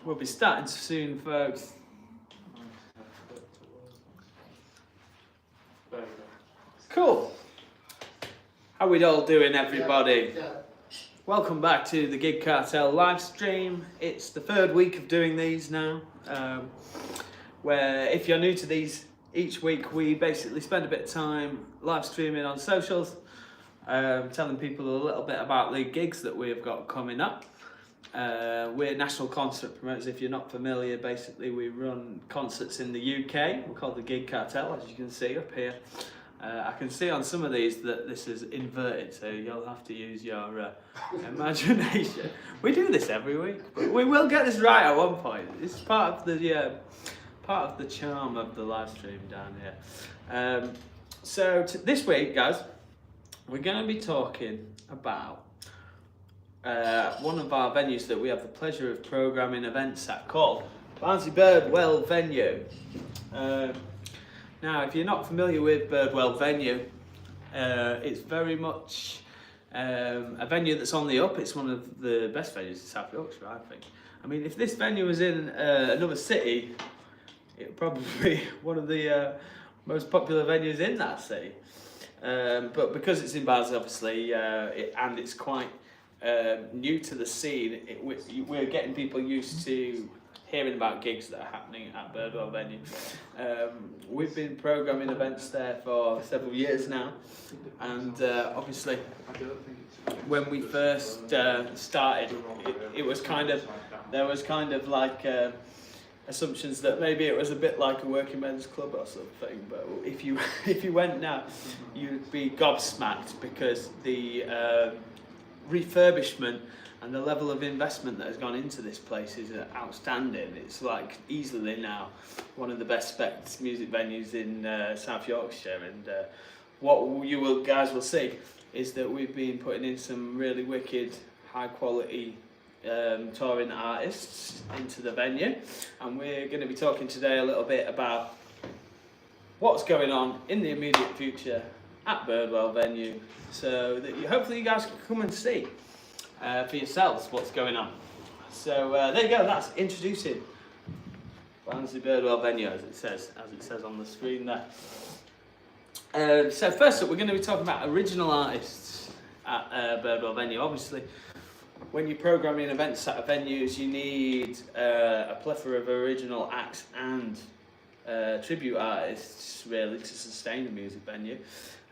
We'll be starting soon, folks. Cool. How we all doing, everybody? Welcome back to the Gig Cartel live stream. It's the third week of doing these now, where if you're new to these, each week we basically spend a bit of time live streaming on socials, telling people a little bit about the gigs that we've got coming up. We're national concert promoters. If you're not familiar, basically we run concerts in the UK. We're called the Gig Cartel, as you can see up here. I can see on some of these that this is inverted, so you'll have to use your imagination. We do this every week, but we will get this right at one point. It's part of the charm of the live stream down here. So this week, guys, we're going to be talking about one of our venues that we have the pleasure of programming events at, called Barnsley Birdwell venue. Now, if you're not familiar with Birdwell venue, it's very much a venue that's on the up. It's one of the best venues in South Yorkshire, I think. I mean, if this venue was in another city, it would probably be one of the most popular venues in that city. But because it's in Barnsley, obviously, and it's quite new to the scene, we're getting people used to hearing about gigs that are happening at Birdwell venue. We've been programming events there for several years now, and obviously when we first started, there was kind of like assumptions that maybe it was a bit like a working men's club or something, but if you went now, you'd be gobsmacked, because the refurbishment and the level of investment that has gone into this place is outstanding. It's like easily now one of the best spec music venues in South Yorkshire, and what you guys will see is that we've been putting in some really wicked, high quality touring artists into the venue, and we're going to be talking today a little bit about what's going on in the immediate future at Birdwell venue, so that hopefully you guys can come and see for yourselves what's going on. So there you go, that's introducing Barnsley Birdwell venue, as it says on the screen there. So first up, we're going to be talking about original artists at Birdwell venue. Obviously, when you're programming events at venues, you need a plethora of original acts and tribute artists, really, to sustain a music venue.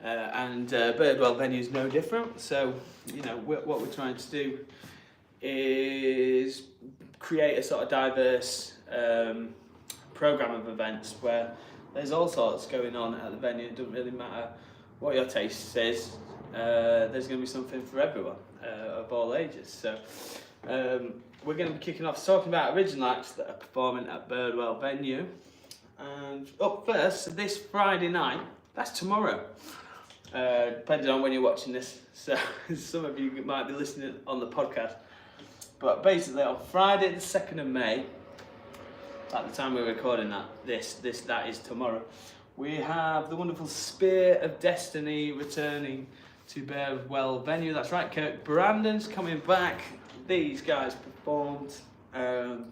And Birdwell venue is no different. So, you know, what we're trying to do is create a sort of diverse program of events where there's all sorts going on at the venue. It doesn't really matter what your taste is. There's going to be something for everyone of all ages. So we're going to be kicking off talking about original acts that are performing at Birdwell venue. And up first, this Friday night, that's tomorrow. Depending on when you're watching this, so some of you might be listening on the podcast, but basically on Friday the 2nd of May, at the time we're recording that is tomorrow, we have the wonderful Spear of Destiny returning to Birdwell venue. That's right, Kirk Brandon's coming back. These guys performed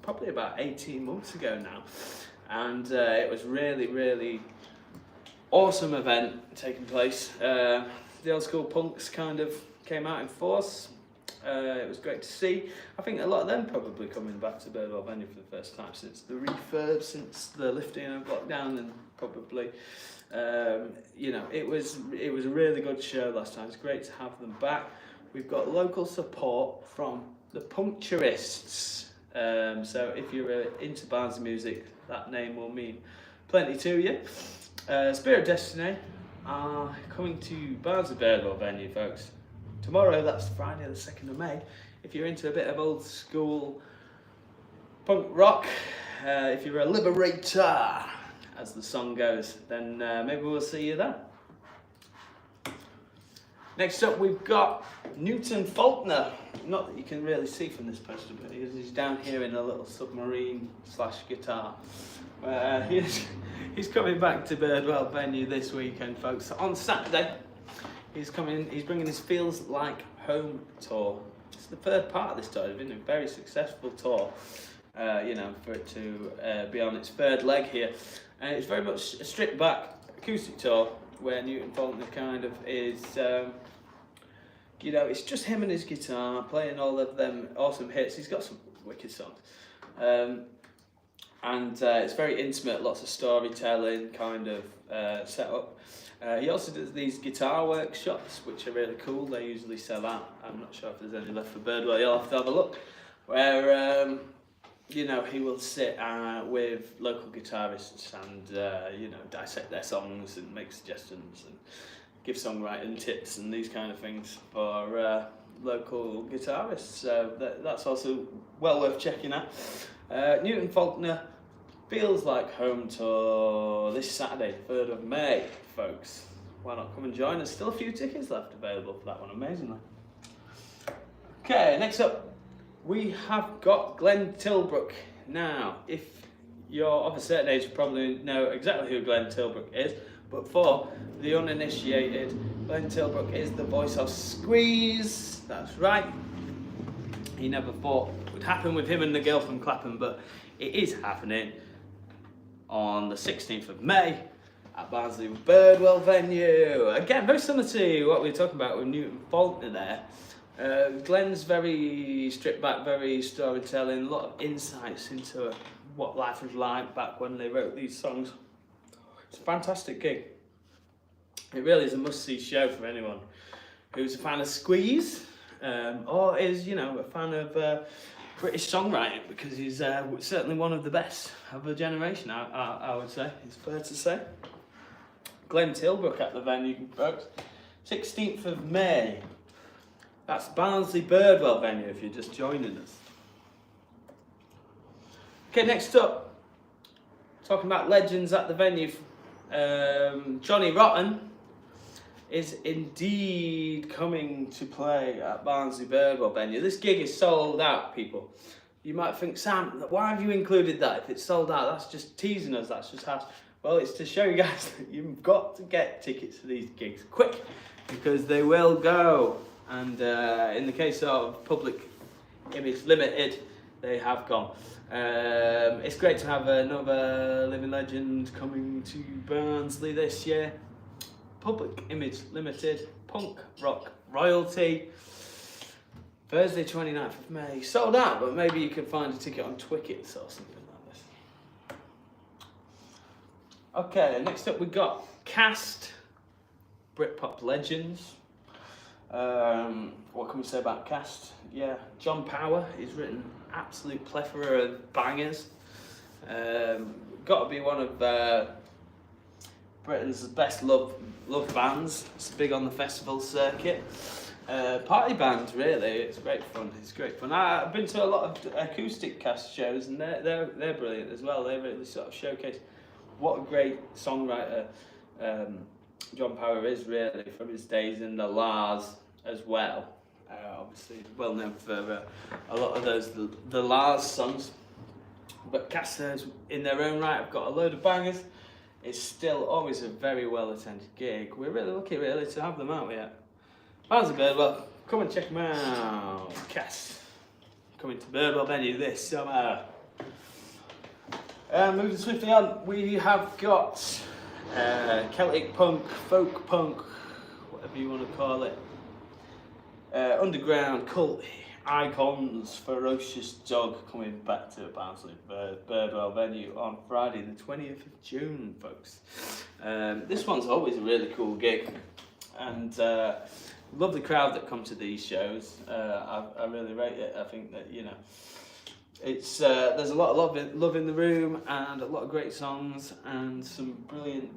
probably about 18 months ago now, and it was really awesome event taking place. The old school punks kind of came out in force. It was great to see. I think a lot of them probably coming back to Birdwell venue for the first time since the refurb, since the lifting of lockdown, and probably it was a really good show last time. It's great to have them back. We've got local support from the Puncturists. So if you're into Barnsley music, that name will mean plenty to you. Spirit of Destiny are coming to Barnsley Birdwell venue, folks. Tomorrow, that's Friday the 2nd of May. If you're into a bit of old school punk rock, if you're a liberator, as the song goes, then maybe we'll see you there. Next up, we've got Newton Faulkner. Not that you can really see from this poster, but he's down here in a little submarine / guitar. He's coming back to Birdwell venue this weekend, folks. On Saturday, he's bringing his Feels Like Home tour. It's the third part of this tour. It's been a very successful tour. for it to be on its third leg here. And it's very much a stripped back acoustic tour where Newton Faulkner kind of is, it's just him and his guitar playing all of them awesome hits. He's got some wicked songs. And it's very intimate, lots of storytelling kind of setup. He also does these guitar workshops, which are really cool. They usually sell out. I'm not sure if there's any left for Birdwell. You'll have to have a look. Where he will sit with local guitarists and dissect their songs and make suggestions and give songwriting tips and these kind of things for local guitarists. So that's also well worth checking out. Newton Faulkner Feels Like Home tour this Saturday, 3rd of May, folks. Why not come and join us? Still a few tickets left available for that one, amazingly. Okay, next up, we have got Glenn Tilbrook. Now, if you're of a certain age, you probably know exactly who Glenn Tilbrook is, but for the uninitiated, Glenn Tilbrook is the voice of Squeeze. That's right. He never thought it would happen with him and the girl from Clapham, but it is happening on the 16th of May at Barnsley Birdwell venue. Again, very similar to what we were talking about with Newton Faulkner there. Glenn's very stripped back, very storytelling, a lot of insights into what life was like back when they wrote these songs. It's a fantastic gig. It really is a must-see show for anyone who's a fan of Squeeze or is, a fan of British songwriting, because he's certainly one of the best of a generation, I would say. It's fair to say. Glenn Tilbrook at the venue, folks. 16th of May. That's Barnsley Birdwell venue if you're just joining us. Okay, next up, talking about legends at the venue. Johnny Rotten is indeed coming to play at Barnsley Birdwell venue. This gig is sold out, people. You might think, Sam, why have you included that? If it's sold out, that's just teasing us, that's just how... Well, it's to show you guys that you've got to get tickets to these gigs quick, because they will go. And in the case of Public Image Limited, they have gone. It's great to have another living legend coming to Barnsley this year. Public Image Limited, punk rock royalty. Thursday 29th of May. Sold out, but maybe you can find a ticket on Twickets or something like this. Okay, next up we got Cast, Britpop legends. What can we say about Cast? Yeah, John Power. He's written absolute plethora of bangers. Got to be one of Britain's best loved bands. It's big on the festival circuit. Party band, really. It's great fun. I've been to a lot of acoustic Cast shows, and they're brilliant as well. They really sort of showcase what a great songwriter John Power is, really, from his days in the Lars as well. Obviously, well known for a lot of those the Lars songs. But Cast, in their own right, have got a load of bangers. It's still always a very well attended gig. We're really lucky, really, to have them out yet. Barnsley Birdwell, come and check them out. Cast coming to Birdwell venue this summer. Moving swiftly on, we have got Celtic punk, folk punk, whatever you want to call it. Underground cult icons, Ferocious Dog, coming back to Barnsley Birdwell venue on Friday the 20th of June, folks. This one's always a really cool gig, and love the crowd that come to these shows. I really rate it. I think that, it's there's a lot of love in the room, and a lot of great songs and some brilliant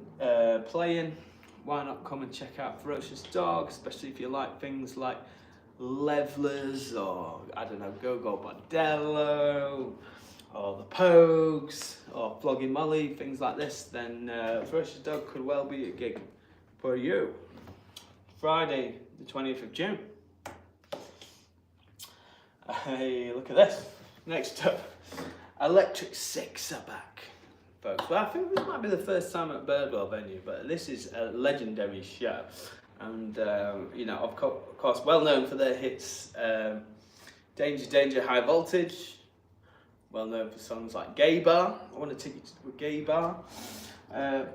playing. Why not come and check out Ferocious Dog, especially if you like things like Levelers, or I don't know, Go Go Bordello, or the Pogues, or Flogging Molly, things like this, then Ferocious Dog could well be a gig for you. Friday the 20th of June. Hey, look at this. Next up, Electric Six are back, folks. Well, I think this might be the first time at Birdwell venue, but this is a legendary show. And, of course, well known for their hits Danger, Danger, High Voltage, well known for songs like Gay Bar. I Want to Take You to a Gay Bar.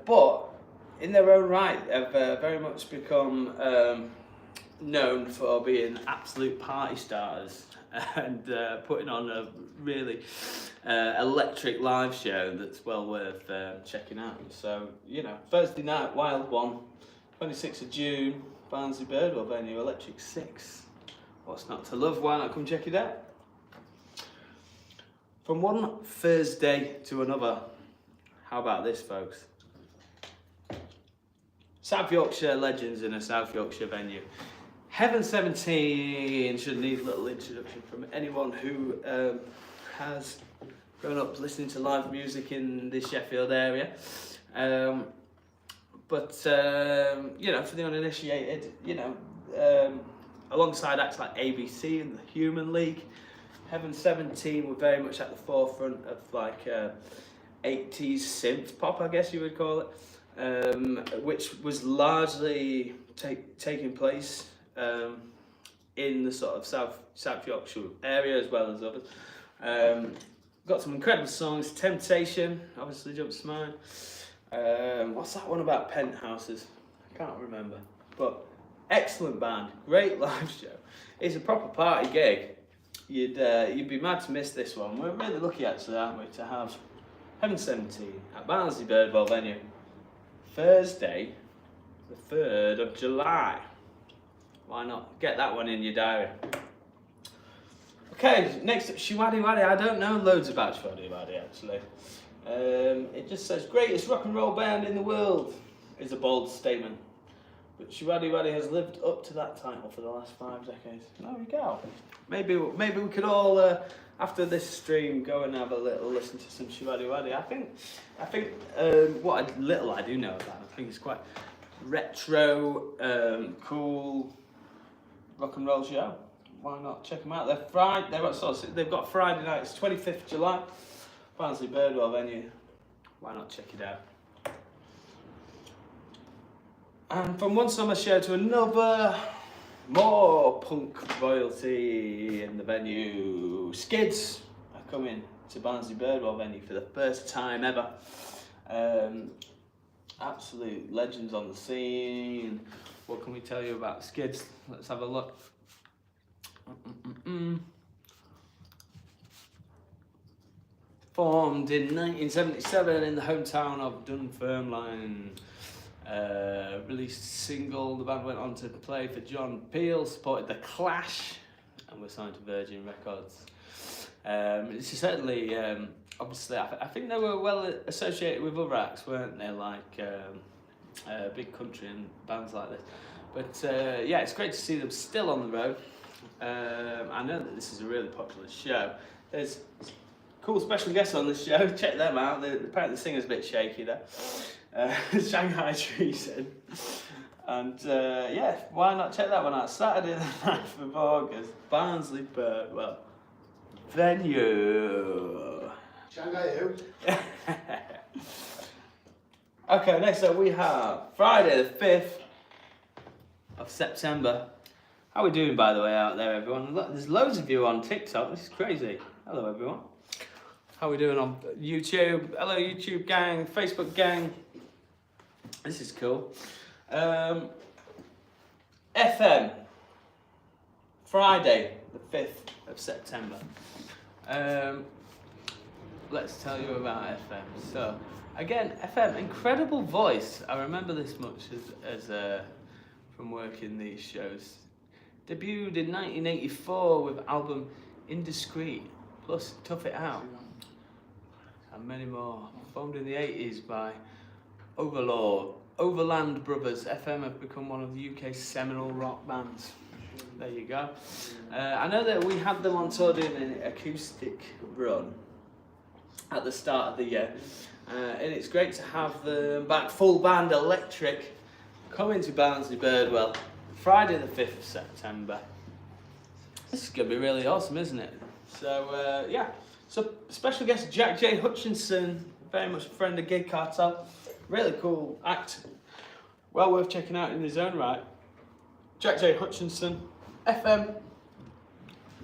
But in their own right, have very much become known for being absolute party starters and putting on a really electric live show that's well worth checking out. So, you know, Thursday night, Wild One, 26th of June, Barnsley Birdwell venue, Electric 6. What's not to love? Why not come check it out? From one Thursday to another, how about this, folks? South Yorkshire legends in a South Yorkshire venue. Heaven 17 should need a little introduction from anyone who has grown up listening to live music in the Sheffield area. But you know, for the uninitiated, you know, alongside acts like ABC and the Human League, Heaven 17 were very much at the forefront of like 80s synth pop, I guess you would call it, which was largely taking place in the sort of South Yorkshire area as well as others. Got some incredible songs. Temptation obviously jumps to mind. What's that one about penthouses? I can't remember. But excellent band, great live show. It's a proper party gig. You'd be mad to miss this one. We're really lucky actually, aren't we, to have Heaven 17 at Barnsley Birdwell venue, Thursday, the 3rd of July. Why not? Get that one in your diary. Okay, next up, Shwaddy Waddy. I don't know loads about Shwaddy Waddy actually. It just says, greatest rock and roll band in the world is a bold statement. But Shwaddy Waddy has lived up to that title for the last 5 decades. There we go. Maybe we could all, after this stream, go and have a little listen to some Shwaddy Waddy. I think what little I do know of that, I think it's quite retro, cool rock and roll show. Why not check them out? They've got Friday night. It's 25th July, Barnsley Birdwell venue. Why not check it out? And from one summer show to another, more punk royalty in the venue. Skids are coming to Barnsley Birdwell venue for the first time ever. Absolute legends on the scene. What can we tell you about Skids? Let's have a look. Formed in 1977 in the hometown of Dunfermline. Released single. The band went on to play for John Peel, supported The Clash, and were signed to Virgin Records. It's certainly, obviously, I think they were well associated with other acts, weren't they? Like Big Country and bands like this. But yeah, it's great to see them still on the road. I know that this is a really popular show. There's cool special guests on this show. Check them out. Apparently the singer's a bit shaky there. Shanghai Treason. And yeah, why not check that one out? Saturday the 9th of August, Barnsley Birdwell venue. Shanghai who? Okay, next up we have Friday the 5th of September. How are we doing, by the way, out there, everyone? Look, there's loads of you on TikTok. This is crazy. Hello, everyone. How are we doing on YouTube? Hello, YouTube gang, Facebook gang. This is cool. FM, Friday, the 5th of September. Let's tell you about FM. So, again, FM, incredible voice. I remember this much as from working these shows. Debuted in 1984 with album Indiscreet, plus Tough It Out, and many more. Formed in the 80s by Overland Brothers, FM have become one of the UK's seminal rock bands. There you go. I know that we had them on tour doing an acoustic run at the start of the year, and it's great to have them back full band electric coming to Barnsley Birdwell Friday the 5th of September. This is going to be really awesome, isn't it? So yeah, so special guest Jack J. Hutchinson, very much a friend of Gig Cartel. Really cool act, well worth checking out in his own right. Jack J. Hutchinson, FM,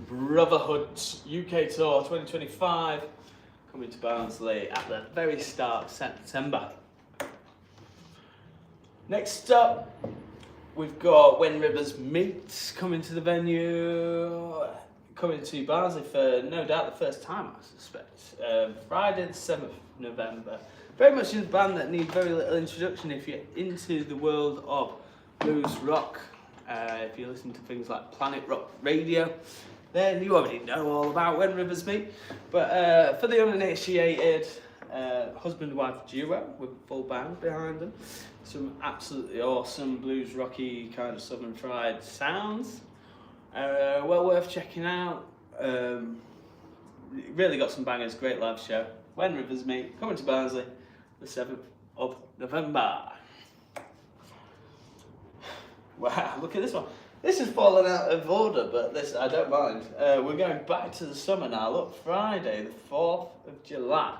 Brotherhood UK Tour 2025 coming to Barnsley at the very start of September. Next up, we've got When Rivers Meet coming to the venue, coming to Barnsley for no doubt the first time, I suspect. Friday the 7th of November. Very much a band that need very little introduction if you're into the world of blues rock. If you listen to things like Planet Rock Radio, then you already know all about When Rivers Meet. But for the uninitiated, husband-wife duo with a full band behind them, some absolutely awesome blues rocky kind of southern fried sounds. Well worth checking out. Really got some bangers, great live show. When Rivers Meet, coming to Barnsley, the 7th of November. Wow, look at this one. This has fallen out of order, but this I don't mind. We're going back to the summer now. Look, Friday, the 4th of July,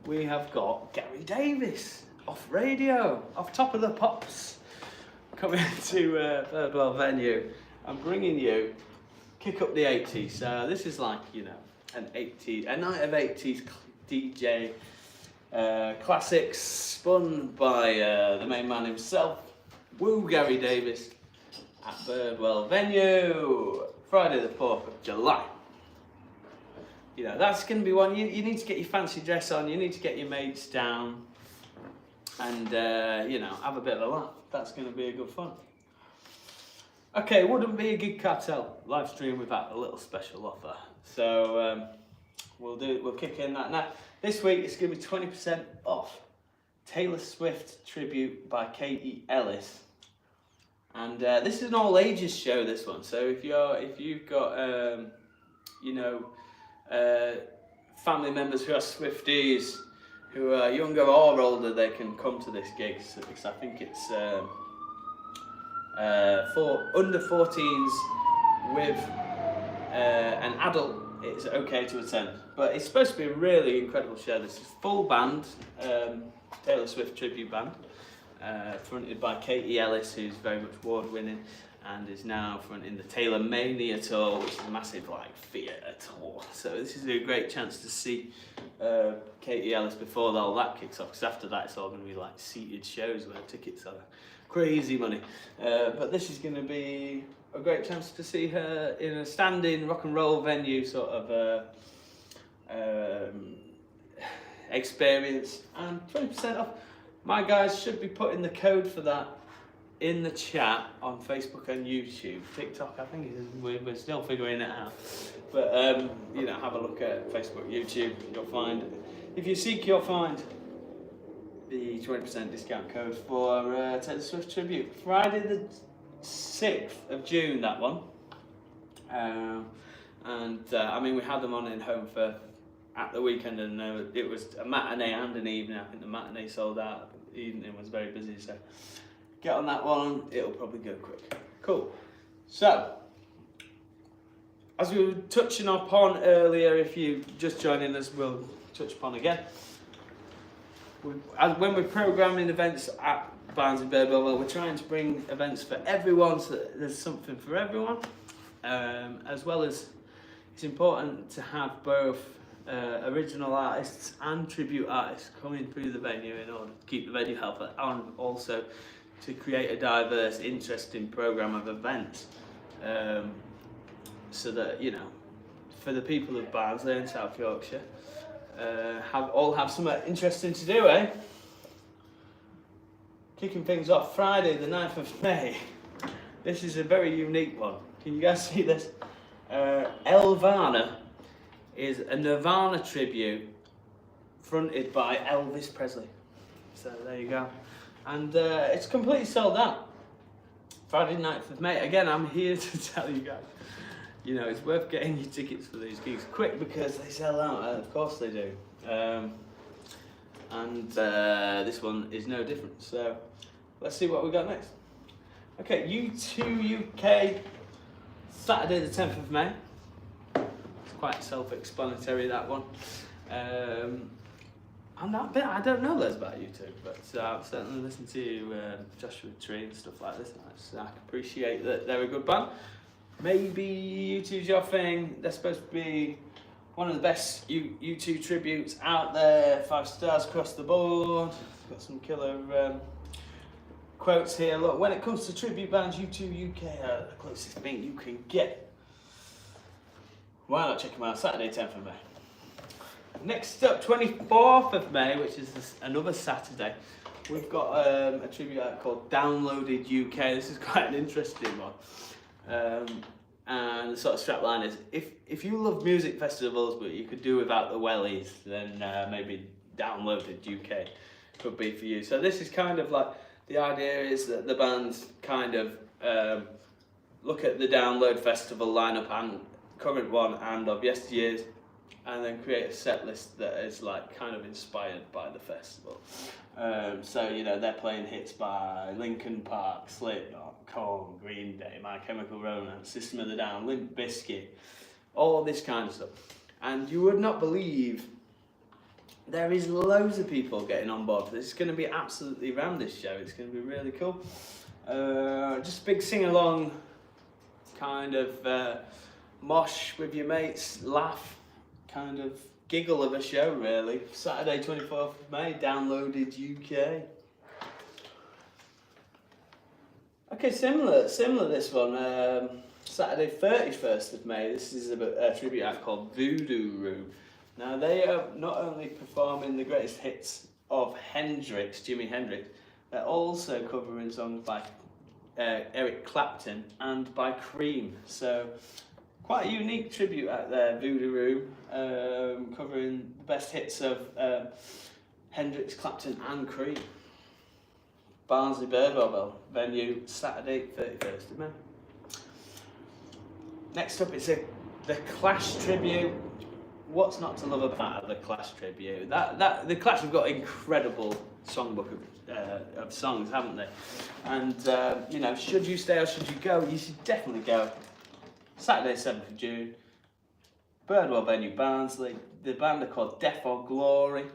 we have got Gary Davis off radio, off Top of the Pops, coming to Birdwell venue. I'm bringing you Kick Up the 80s. So this is like, you know, a night of 80s DJ classics spun by the main man himself, Woo Gary Davis, at Birdwell venue, Friday the 4th of July. You know, that's going to be one, you need to get your fancy dress on, you need to get your mates down, and, you know, have a bit of a laugh. That's going to be a good fun. Okay, wouldn't be a Gig Cartel live stream without a little special offer. So we'll kick in that now. This week it's going to be 20% off Taylor Swift tribute by Katie Ellis, and this is an all ages show. This one, so if you've got you know, family members who are Swifties, who are younger or older, they can come to this gig. Because I think it's for under 14s with an adult, it's okay to attend. But it's supposed to be a really incredible show. This is full band, Taylor Swift tribute band, fronted by Katie Ellis, who's very much award-winning and is now fronting the Taylor Mania tour, which is a massive like theatre tour. So this is a great chance to see Katie Ellis before all that kicks off, because after that it's all going to be like seated shows where tickets are crazy money. But this is going to be a great chance to see her in a standing rock and roll venue sort of experience, and 20% off. My guys should be putting the code for that in the chat on Facebook and YouTube. TikTok, I think we're still figuring it out. But you know, have a look at Facebook, YouTube. You'll find, if you seek, you'll find the 20% discount code for Taylor Swift tribute. Friday the 6th of June, that one. I mean, we had them on in Home for at the weekend, and it was a matinee and an evening. I think the matinee sold out, the evening was very busy, so get on that one, it'll probably go quick. Cool. So, as we were touching upon earlier, if you just joining us, we'll touch upon again. When we're programming events at Barnsley Birdwell, well, we're trying to bring events for everyone, so that there's something for everyone, as well as it's important to have both original artists and tribute artists coming through the venue in order to keep the venue healthy, and also to create a diverse, interesting programme of events, so that, you know, for the people of Barnsley and South Yorkshire, have something interesting to do, eh? Kicking things off Friday the 9th of May. This is a very unique one. Can you guys see this? Elvana is a Nirvana tribute fronted by Elvis Presley. So there you go. And it's completely sold out. Friday 9th of May. Again, I'm here to tell you guys, you know, it's worth getting your tickets for these gigs quick, because they sell out. Of course they do. This one is no different. So let's see what we got next. Okay, U2 UK, Saturday the 10th of May. It's quite self-explanatory, that one. I'm not a bit, I don't know loads about U2, but I've certainly listened to Joshua Tree and stuff like this. I appreciate that they're a good band. maybe U2's your thing. They're supposed to be one of the best U2 tributes out there. 5 stars across the board. Got some killer quotes here. Look, when it comes to tribute bands, U2 UK are the closest thing you can get. Why not check them out? Saturday 10th of May. Next up, 24th of May, which is another Saturday. We've got a tribute act called Downloaded UK. This is quite an interesting one. And the sort of strapline is, if you love music festivals but you could do without the wellies, then maybe Downloaded UK could be for you. So this is kind of like, the idea is that the bands kind of look at the Download Festival lineup and current one and of yesteryears, and then create a set list that is like kind of inspired by the festival. So, you know, they're playing hits by Linkin Park, Slipknot, Korn, Green Day, My Chemical Romance, System of a Down, Limp Bizkit, all this kind of stuff. And you would not believe there is loads of people getting on board for this. It's going to be absolutely rammed, this show. It's going to be really cool. Just a big sing-along, kind of mosh with your mates, laugh, kind of giggle of a show, really. Saturday 24th of May, Downloaded UK. Okay, similar this one. Saturday 31st of May, this is a tribute act called Voodoo Room. Now they are not only performing the greatest hits of Hendrix, Jimi Hendrix, they're also covering songs by Eric Clapton and by Cream. So quite a unique tribute act there, Voodoo Room, covering the best hits of Hendrix, Clapton and Cream. Barnsley, Birdwell venue, Saturday 31st of May. Next up, it's the Clash tribute. What's not to love about the Clash tribute? The Clash have got incredible songbook of songs, haven't they? And you know, should you stay or should you go? You should definitely go. Saturday 7th of June, Birdwell venue, Barnsley. The band are called Death or Glory.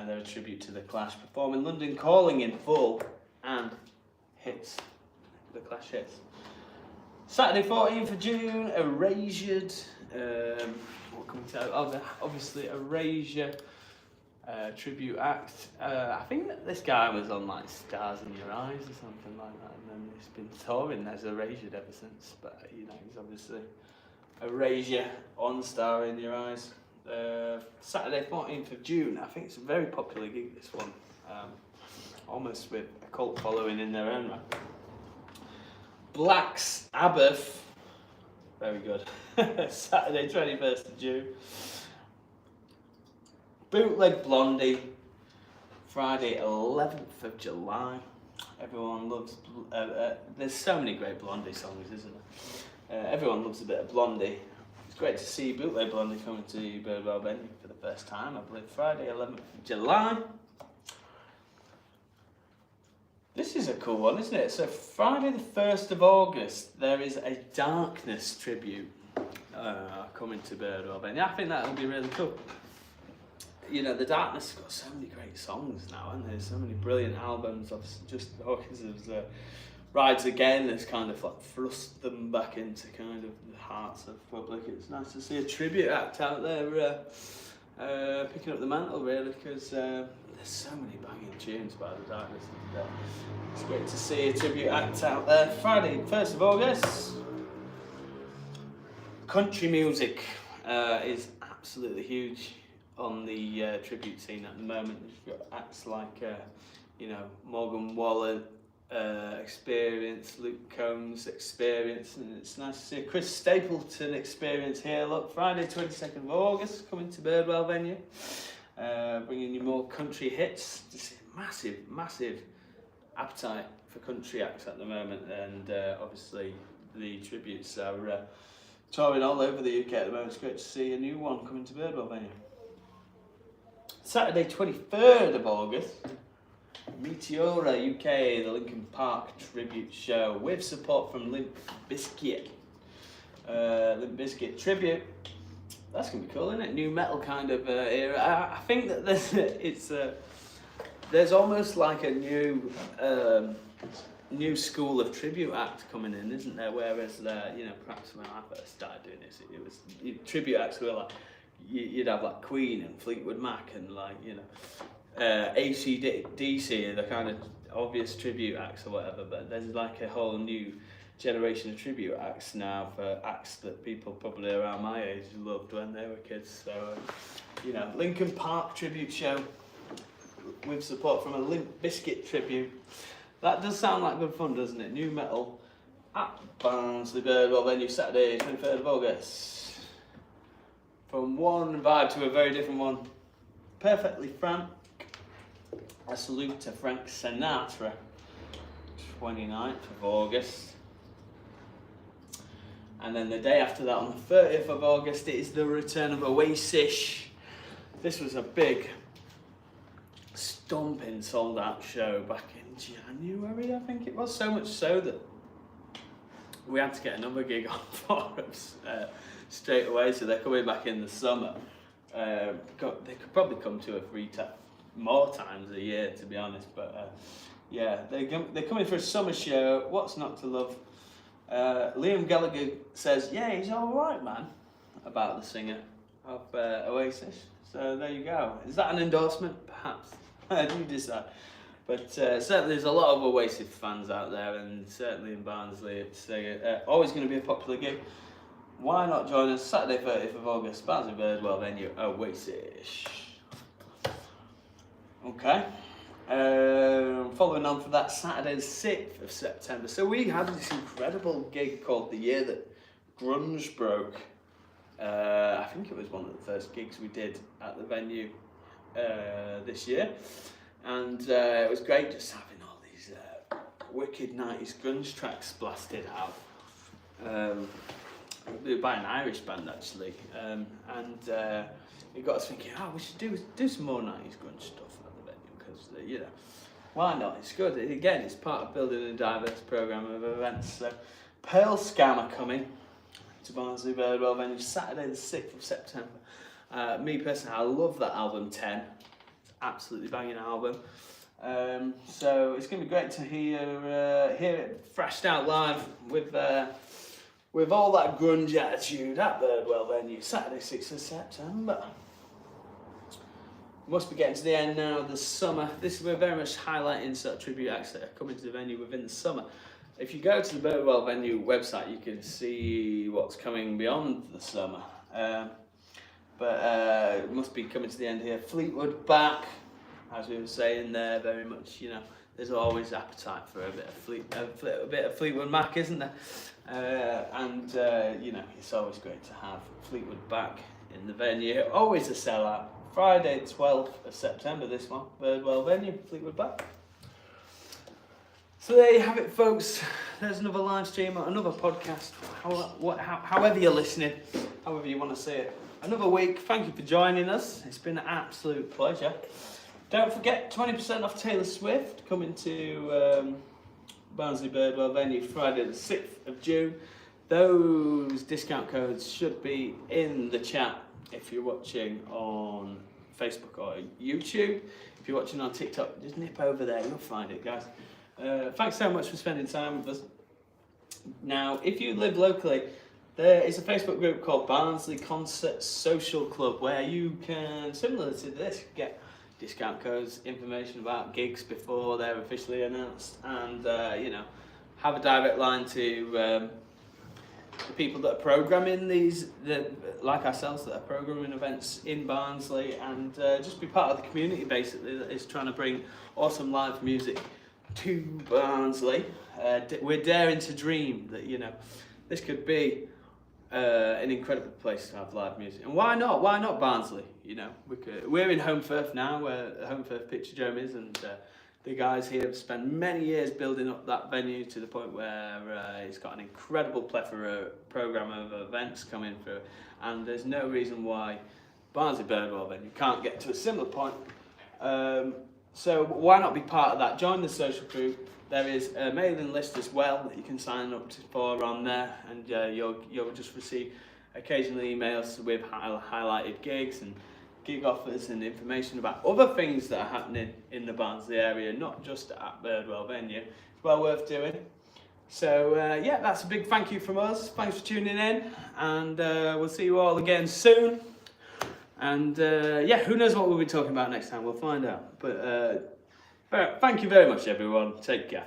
They're a tribute to the Clash, performing London Calling in full and hits, the Clash hits. Saturday 14th of June, Erasured. What can we tell? Oh, obviously Erasure tribute act. I think that this guy was on like Stars in Your Eyes or something like that, and then he's been touring as Erasured ever since. But you know, he's obviously Erasure on Star in Your Eyes. Saturday 14th of June. I think it's a very popular gig, this one. Almost with a cult following in their own right. Black's Abath. Very good. Saturday 21st of June. Bootleg Blondie. Friday 11th of July. Everyone loves... there's so many great Blondie songs, isn't there? Everyone loves a bit of Blondie. It's great to see Bootleg Blondie coming to Birdwell venue for the first time, I believe. Friday 11th of July. This is a cool one, isn't it? So Friday the 1st of August, there is a Darkness tribute coming to Birdwell venue. I think that'll be really cool. You know, the Darkness has got so many great songs now, and there's so many brilliant albums. Obviously, just Hawkins' Rides Again has kind of like thrust them back into kind of the hearts of the public. It's nice to see a tribute act out there picking up the mantle, really, because there's so many banging tunes by the Darkness. And, it's great to see a tribute act out there. Friday, 1st of August. Country music is absolutely huge on the tribute scene at the moment. You've got acts like, you know, Morgan Wallen, Experience, Luke Combs, Experience, and it's nice to see a Chris Stapleton Experience here. Look, Friday 22nd of August, coming to Birdwell venue, bringing you more country hits. Just massive appetite for country acts at the moment, and obviously the tributes are touring all over the UK at the moment. It's great to see a new one coming to Birdwell venue. Saturday 23rd of August, Meteora UK, the Linkin Park tribute show with support from Limp Bizkit. Limp Bizkit tribute. That's gonna be cool, isn't it? New metal kind of era. I think that there's almost like a new new school of tribute acts coming in, isn't there? Whereas, perhaps when I first started doing this, it was tribute acts were like, you'd have like Queen and Fleetwood Mac and AC/DC are the kind of obvious tribute acts or whatever, but there's like a whole new generation of tribute acts now for acts that people probably around my age loved when they were kids. So, Linkin Park tribute show with support from a Limp Bizkit tribute. That does sound like good fun, doesn't it? New metal at Barnsley Birdwell venue, Saturday, 23rd of August. From one vibe to a very different one. Perfectly Frank. A salute to Frank Sinatra. 29th of August. And then the day after that, on the 30th of August, it is the return of Oasis. This was a big, stomping, sold-out show back in January, I think it was. So much so that we had to get another gig on for us straight away. So they're coming back in the summer. They could probably come 2 or 3 more times a year, to be honest. But they're coming for a summer show. What's not to love? Liam Gallagher says, yeah, he's all right, man, about the singer of Oasis. So there you go. Is that an endorsement? Perhaps. You decide. But certainly there's a lot of Oasis fans out there, and certainly in Barnsley it's always going to be a popular gig. Why not join us Saturday 30th of August, Barnsley Birdwell venue, Oasis. Okay. Following on for that, Saturday the 6th of September. So we had this incredible gig called The Year That Grunge Broke. I think it was one of the first gigs we did at the venue this year. And it was great just having all these wicked 90s grunge tracks blasted out. By an Irish band actually. And it got us thinking, we should do some more 90s grunge stuff. Because, why not? It's good. Again, it's part of building a diverse programme of events. So, Pearl Scam are coming to Barnsley Birdwell venue Saturday the 6th of September. Me personally, I love that album 10. It's an absolutely banging album. So it's going to be great to hear it thrashed out live with all that grunge attitude at Birdwell venue Saturday 6th of September. Must be getting to the end now of the summer. We're very much highlighting sort of tribute acts that are coming to the venue within the summer. If you go to the Birdwell venue website, you can see what's coming beyond the summer. But it must be coming to the end here. Fleetwood back, as we were saying there, very much, there's always appetite for a bit of Fleetwood Mac, isn't there? It's always great to have Fleetwood back in the venue. Always a sellout. Friday, 12th of September, this one, Birdwell venue, Fleetwood back. So there you have it, folks. There's another live stream, another podcast, however you're listening, however you want to say it. Another week. Thank you for joining us. It's been an absolute pleasure. Don't forget, 20% off Taylor Swift coming to Barnsley Birdwell venue Friday the 6th of June. Those discount codes should be in the chat if you're watching on Facebook or YouTube. If you're watching on TikTok, just nip over there, you'll find it, guys. Thanks so much for spending time with us. Now, if you live locally, there is a Facebook group called Barnsley Concert Social Club where you can, similar to this, get discount codes, information about gigs before they're officially announced, and have a direct line to the people that are programming like ourselves, that are programming events in Barnsley, and just be part of the community basically that is trying to bring awesome live music to Barnsley. We're daring to dream that this could be an incredible place to have live music, and why not Barnsley? We're in Home Firth now, where Home Firth Picture Dome is, and the guys here have spent many years building up that venue to the point where it's got an incredible plethora programme of events coming through, and there's no reason why Barnsley Birdwell venue can't get to a similar point. So why not be part of that? Join the social group. There is a mailing list as well that you can sign up for on there, and you'll just receive occasional emails with highlighted gigs and gig offers and information about other things that are happening in the Barnsley area, not just at Birdwell venue. It's well worth doing. So yeah, that's a big thank you from us. Thanks for tuning in, and we'll see you all again soon. And yeah, who knows what we'll be talking about next time? We'll find out. But thank you very much, everyone. Take care.